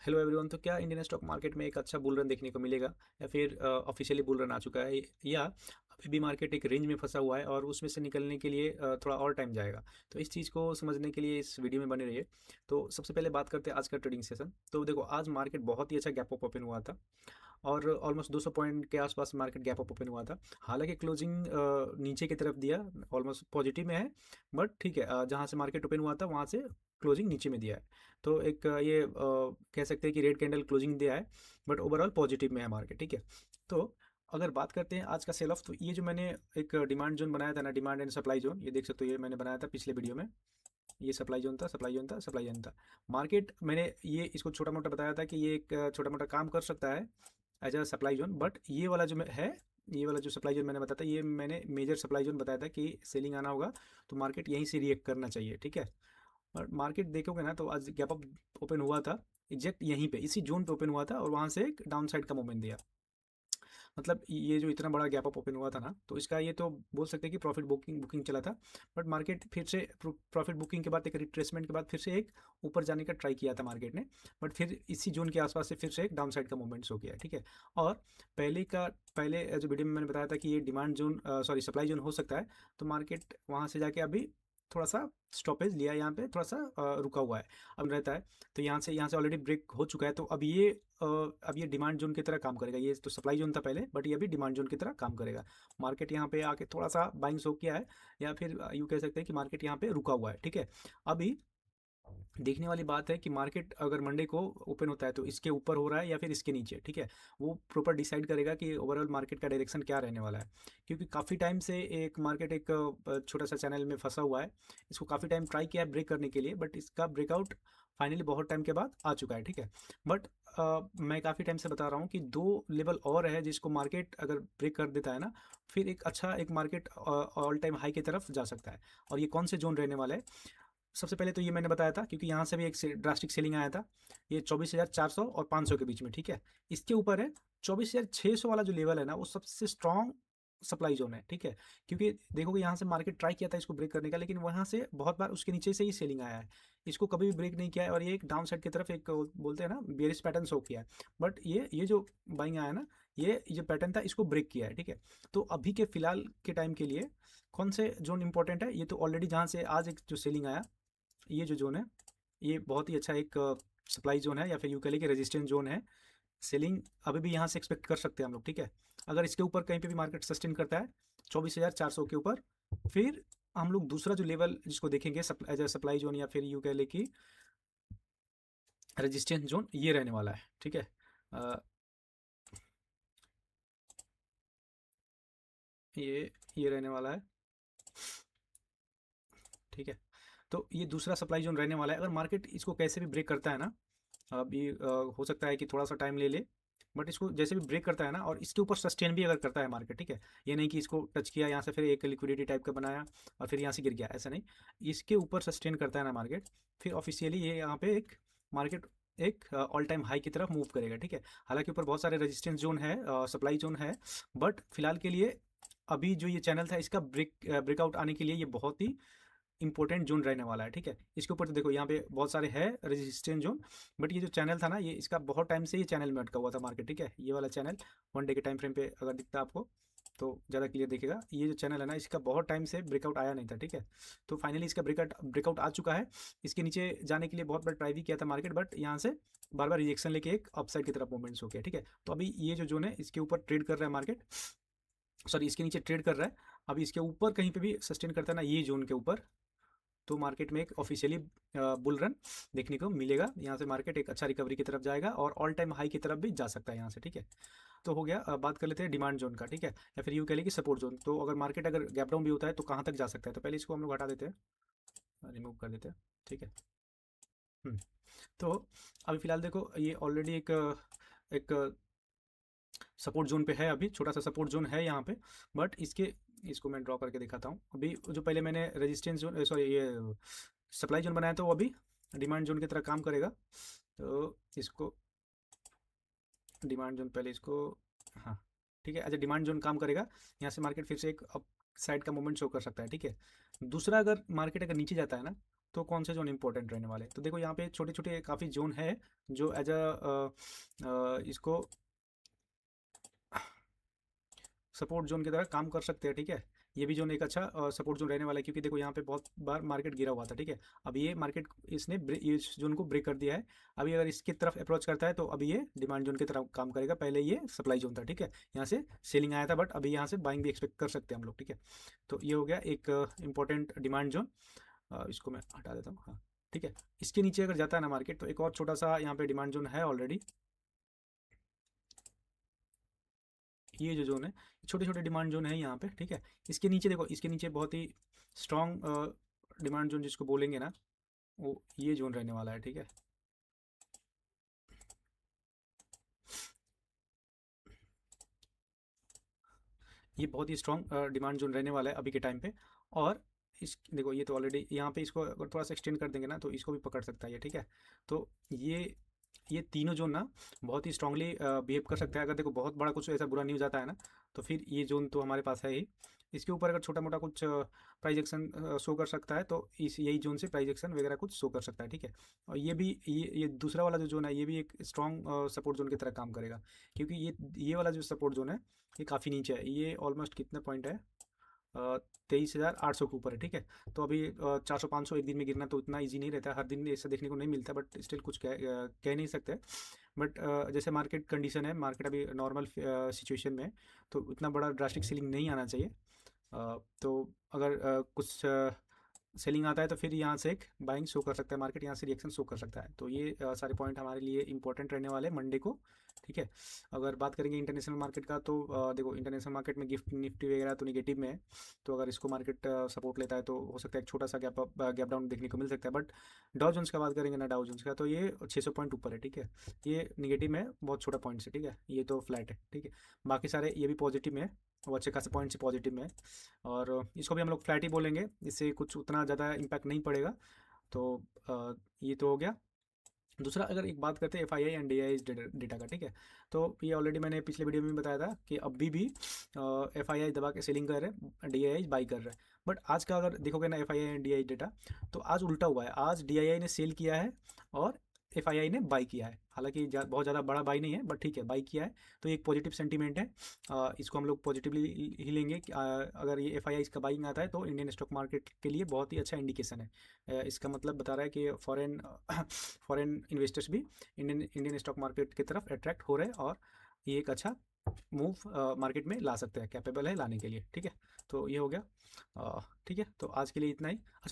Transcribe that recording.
Hello everyone. तो क्या Indian stock market में एक अच्छा बुल रन देखने को मिलेगा या फिर ऑफिशियली बुल रन आ चुका है या अभी भी मार्केट एक रेंज में फंसा हुआ है और उसमें से निकलने के लिए थोड़ा और टाइम जाएगा। तो इस चीज़ को समझने के लिए इस वीडियो में बने रहिए। तो सबसे पहले बात करते हैं आज का ट्रेडिंग सेशन। तो देखो, आज मार्केट बहुत ही अच्छा गैप अप ओपन हुआ था और ऑलमोस्ट 200 पॉइंट के आसपास मार्केट गैप अप ओपन हुआ था। हालांकि क्लोजिंग नीचे की तरफ दिया, ऑलमोस्ट पॉजिटिव में है, बट ठीक है, जहाँ से मार्केट ओपन हुआ था वहाँ से क्लोजिंग नीचे में दिया है। तो एक ये कह सकते हैं कि रेड कैंडल क्लोजिंग दिया है, बट ओवरऑल पॉजिटिव में है मार्केट। ठीक है। तो अगर बात करते हैं आज का सेल ऑफ, तो ये जो मैंने एक डिमांड जोन बनाया था ना, डिमांड एंड सप्लाई जोन, ये देख सकते हो, ये मैंने बनाया था पिछले वीडियो में। ये सप्लाई जोन था, सप्लाई जोन था, सप्लाई जोन था। मार्केट मैंने ये इसको छोटा मोटा बताया था कि ये एक छोटा मोटा काम कर सकता है as a supply zone, but ये वाला जो है, ये वाला जो सप्लाई जोन मैंने बताया था, ये मैंने मेजर सप्लाई जोन बताया था कि सेलिंग आना होगा तो मार्केट यहीं से रिएक्ट करना चाहिए। ठीक है। और मार्केट देखोगे ना, तो आज गैप अप ओपन हुआ था एग्जैक्ट यहीं पे, इसी जोन पे ओपन हुआ था और वहाँ से एक डाउन साइड का मूवमेंट दिया। मतलब ये जो इतना बड़ा गैप अप ओपन हुआ था ना, तो इसका ये तो बोल सकते हैं कि प्रॉफिट बुकिंग बुकिंग चला था। बट मार्केट फिर से प्रॉफिट बुकिंग के बाद, एक रिट्रेसमेंट के बाद, फिर से एक ऊपर जाने का ट्राई किया था मार्केट ने। बट फिर इसी जोन के आसपास से फिर से एक डाउन साइड का मूवमेंट शो किया है। ठीक है। और पहले जो वीडियो में मैंने बताया था कि ये demand zone, sorry, supply zone हो सकता है। तो मार्केट वहाँ से जाके अभी थोड़ा सा स्टॉपेज लिया, यहाँ पे थोड़ा सा रुका हुआ है, अब रहता है। तो यहाँ से ऑलरेडी ब्रेक हो चुका है। तो अब ये डिमांड जोन की तरह काम करेगा। ये तो सप्लाई जोन था पहले, बट ये अभी डिमांड जोन की तरह काम करेगा। मार्केट यहाँ पे आके थोड़ा सा बाइंग शो किया है, या फिर यूँ कह सकते हैं कि मार्केट यहाँ पे रुका हुआ है। ठीक है। अभी देखने वाली बात है कि मार्केट अगर मंडे को ओपन होता है तो इसके ऊपर हो रहा है या फिर इसके नीचे। ठीक है। वो प्रॉपर डिसाइड करेगा कि ओवरऑल मार्केट का डायरेक्शन क्या रहने वाला है। क्योंकि काफ़ी टाइम से एक मार्केट एक छोटा सा चैनल में फंसा हुआ है। इसको काफ़ी टाइम ट्राई किया है ब्रेक करने के लिए, बट इसका ब्रेकआउट फाइनली बहुत टाइम के बाद आ चुका है। ठीक है। बट मैं काफ़ी टाइम से बता रहा हूँ कि दो लेवल और है जिसको मार्केट अगर ब्रेक कर देता है ना, फिर एक अच्छा एक मार्केट ऑल टाइम हाई की तरफ जा सकता है। और ये कौन से जोन रहने वाला है? सबसे पहले तो ये मैंने बताया था, क्योंकि यहाँ से भी एक ड्रास्टिक सेलिंग आया था, ये 24,400 और 500 के बीच में। ठीक है। इसके ऊपर है 24,600 वाला जो लेवल है ना, वो सबसे स्ट्रॉन्ग सप्लाई जोन है। ठीक है। क्योंकि देखोगे यहाँ से मार्केट ट्राई किया था इसको ब्रेक करने का, लेकिन वहाँ से बहुत बार उसके नीचे से ही सेलिंग आया है। इसको कभी भी ब्रेक नहीं किया है और ये एक डाउन साइड की तरफ एक बोलते हैं ना बेरिश पैटर्न शो किया है। बट ये जो बाइंग आया ना, ये जो पैटर्न था इसको ब्रेक किया है। ठीक है। तो अभी के फिलहाल के टाइम के लिए कौन से जोन इंपॉर्टेंट है? ये तो ऑलरेडी जहाँ से आज एक जो सेलिंग आया, ये जो जोन है, ये बहुत ही अच्छा एक सप्लाई जोन है, या फिर यूँ कह लें कि रेजिस्टेंस जोन है। सेलिंग अभी भी यहाँ से एक्सपेक्ट कर सकते हैं हम लोग। ठीक है। अगर इसके ऊपर कहीं पे भी मार्केट सस्टेन करता है 24,400 के ऊपर, फिर हम लोग दूसरा जो लेवल जिसको देखेंगे एज ए सप्लाई जोन, या फिर यूँ कह लें कि रेजिस्टेंस जोन, ये रहने वाला है। ठीक है। अ, ये रहने वाला है। ठीक है। तो ये दूसरा सप्लाई जोन रहने वाला है। अगर मार्केट इसको कैसे भी ब्रेक करता है ना, अभी हो सकता है कि थोड़ा सा टाइम ले ले, बट इसको जैसे भी ब्रेक करता है ना, और इसके ऊपर सस्टेन भी अगर करता है मार्केट, ठीक है, ये नहीं कि इसको टच किया यहाँ से फिर एक लिक्विडिटी टाइप का बनाया और फिर यहाँ से गिर गया, ऐसा नहीं। इसके ऊपर सस्टेन करता है ना मार्केट, फिर ऑफिशियली ये यहाँ पे एक मार्केट एक ऑल टाइम हाई की तरफ मूव करेगा। ठीक है। हालांकि ऊपर बहुत सारे रेजिस्टेंस जोन है, सप्लाई जोन है, बट फिलहाल के लिए अभी जो ये चैनल था इसका ब्रेकआउट आने के लिए ये बहुत ही इंपॉर्टेंट जोन रहने वाला है। ठीक है। इसके ऊपर तो देखो यहाँ पे बहुत सारे है रेजिस्टेंस जोन, बट ये जो चैनल था ना, ये इसका बहुत टाइम से ये चैनल में अटका हुआ था मार्केट। ठीक है। ये वाला चैनल वन डे के टाइम फ्रेम पे अगर दिखता है आपको तो ज़्यादा क्लियर दिखेगा। ये जो चैनल है ना, इसका बहुत टाइम से ब्रेकआउट आया नहीं था। ठीक है। तो फाइनली इसका ब्रेकआउट आ चुका है। इसके नीचे जाने के लिए बहुत बार ट्राई भी किया था मार्केट, बट यहाँ से बार बार रिजेक्शन लेके एक अपसाइड की तरफ मूवमेंट्स हो गया। ठीक है। तो अभी ये जो जोन है इसके ऊपर ट्रेड कर रहा है मार्केट, सॉरी, इसके नीचे ट्रेड कर रहा है। अभी इसके ऊपर कहीं पे भी सस्टेन करता है ना ये जोन के ऊपर, तो मार्केट में एक ऑफिशियली बुल रन देखने को मिलेगा। यहाँ से मार्केट एक अच्छा रिकवरी की तरफ जाएगा और ऑल टाइम हाई की तरफ भी जा सकता है यहाँ से। ठीक है। तो हो गया। बात कर लेते हैं डिमांड जोन का। ठीक है। या फिर यूँ कह लें कि सपोर्ट जोन। तो अगर मार्केट अगर गैप डाउन भी होता है तो कहाँ तक जा सकता है? तो पहले इसको हम लोग हटा देते हैं, रिमूव कर देते हैं। ठीक है। हम्म, तो अभी फिलहाल देखो, ये ऑलरेडी एक सपोर्ट जोन पे है, अभी छोटा सा सपोर्ट जोन है यहाँ पे। बट इसको मैं ड्रॉ करके दिखाता हूँ। अभी जो पहले मैंने रेजिस्टेंस जोन, सॉरी, ये सप्लाई जोन बनाया था, वो अभी डिमांड जोन की तरह काम करेगा। तो इसको डिमांड जोन, पहले इसको, हाँ, ठीक है, अच्छा, डिमांड जोन काम करेगा। यहाँ से मार्केट फिर से एक अप साइड का मूवमेंट शो कर सकता है। ठीक है। दूसरा, अगर मार्केट अगर नीचे जाता है ना, तो कौन से जोन इंपॉर्टेंट रहने वाले? तो देखो यहाँ पे छोटे छोटे काफ़ी जोन है जो एज इसको सपोर्ट जोन की तरह काम कर सकते हैं, ठीक है। ये भी जोन एक अच्छा सपोर्ट जोन रहने वाला है, क्योंकि देखो यहाँ पे बहुत बार मार्केट गिरा हुआ था, ठीक है। अब ये मार्केट इसने इस जोन को ब्रेक कर दिया है। अभी अगर इसकी तरफ अप्रोच करता है तो अभी ये डिमांड जोन की तरफ काम करेगा। पहले ये सप्लाई जोन था, ठीक है। यहाँ से सेलिंग आया था, बट अभी यहाँ से बाइंग भी एक्सपेक्ट कर सकते हैं हम लोग, ठीक है। तो ये हो गया एक इंपॉर्टेंट डिमांड जोन। इसको मैं हटा देता हूँ, हाँ, ठीक है। इसके नीचे अगर जाता है ना मार्केट, तो एक और छोटा सा यहाँ पे डिमांड जोन है ऑलरेडी। ये जो जोन है, छोटे छोटे डिमांड जोन है यहाँ पे, ठीक है। इसके नीचे देखो, इसके नीचे बहुत ही स्ट्रॉन्ग डिमांड जोन जिसको बोलेंगे ना, वो ये जोन रहने वाला है, ठीक है। ये बहुत ही स्ट्रॉन्ग डिमांड जोन रहने वाला है अभी के टाइम पे। और इस देखो, ये तो ऑलरेडी यहाँ पे, इसको अगर थोड़ा सा एक्सटेंड कर देंगे ना, तो इसको भी पकड़ सकता है ये, ठीक है। तो ये तीनों जोन ना बहुत ही स्ट्रांगली बिहेव कर सकता है। अगर देखो बहुत बड़ा कुछ ऐसा बुरा न्यूज़ आता है ना, तो फिर ये जोन तो हमारे पास है ही। इसके ऊपर अगर छोटा मोटा कुछ प्राइस एक्शन शो कर सकता है, तो इस यही जोन से प्राइस एक्शन वगैरह कुछ शो कर सकता है, ठीक है। और ये भी ये दूसरा वाला जो जोन है, ये भी एक स्ट्रॉन्ग सपोर्ट जोन की तरह काम करेगा, क्योंकि ये वाला जो सपोर्ट जोन है, ये काफ़ी नीचे है। ये ऑलमोस्ट कितने पॉइंट है, 23,800 के ऊपर है, ठीक है। तो अभी 400-500 एक दिन में गिरना तो इतना इजी नहीं रहता है, हर दिन ऐसा देखने को नहीं मिलता, बट स्टिल कुछ कह नहीं सकते। बट जैसे मार्केट कंडीशन है, मार्केट अभी नॉर्मल सिचुएशन में है, तो इतना बड़ा ड्रास्टिक सेलिंग नहीं आना चाहिए। तो अगर कुछ सेलिंग आता है, तो फिर यहाँ से एक बाइंग शो कर सकता है मार्केट, यहाँ से रिएक्शन शो कर सकता है। तो ये सारे पॉइंट हमारे लिए इंपॉर्टेंट रहने वाले हैं मंडे को, ठीक है। अगर बात करेंगे इंटरनेशनल मार्केट का, तो देखो इंटरनेशनल मार्केट में गिफ्ट निफ्टी वगैरह तो निगेटिव में है। तो अगर इसको मार्केट सपोर्ट लेता है, तो हो सकता है एक छोटा सा गैप डाउन देखने को मिल सकता है। बट डाउ जोन्स का बात करेंगे ना, डाउ जोन्स का, तो ये 600 पॉइंट ऊपर है, ठीक है। ये निगेटिव में है, बहुत छोटा पॉइंट से, ठीक है। ये तो फ्लैट है, ठीक है। बाकी सारे ये भी पॉजिटिव में है, वो अच्छे खासे पॉइंट से पॉजिटिव में है। और इसको भी हम लोग फ्लैट ही बोलेंगे, इससे कुछ उतना ज़्यादा इम्पैक्ट नहीं पड़ेगा। तो ये तो हो गया। दूसरा, अगर एक बात करते हैं F I I and D I data का, ठीक है। तो ये ऑलरेडी मैंने पिछले वीडियो में बताया था कि अभी भी एफ आई आई दबा के सेलिंग कर रहे हैं, डी आई आई बाई कर रहे हैं। बट आज का अगर देखोगे ना F I I and D I data, तो आज उल्टा हुआ है। आज डी आई आई ने सेल किया है और एफ आई आई ने बाई किया है। हालांकि बहुत ज़्यादा बड़ा बाई नहीं है, बट ठीक है, बाई किया है। तो एक पॉजिटिव सेंटीमेंट है। इसको हम लोग पॉजिटिवली ही लेंगे कि अगर ये एफ आई आई इसका बाइंग आता है, तो इंडियन स्टॉक मार्केट के लिए बहुत ही अच्छा इंडिकेशन है। इसका मतलब बता रहा है कि फॉरेन फॉरेन इन्वेस्टर्स भी इंडियन इंडियन स्टॉक मार्केट की तरफ अट्रैक्ट हो रहे हैं, और ये एक अच्छा मूव मार्केट में ला सकते हैं, कैपेबल है लाने के लिए, ठीक है। तो ये हो गया, ठीक है। तो आज के लिए इतना ही। अच्छा,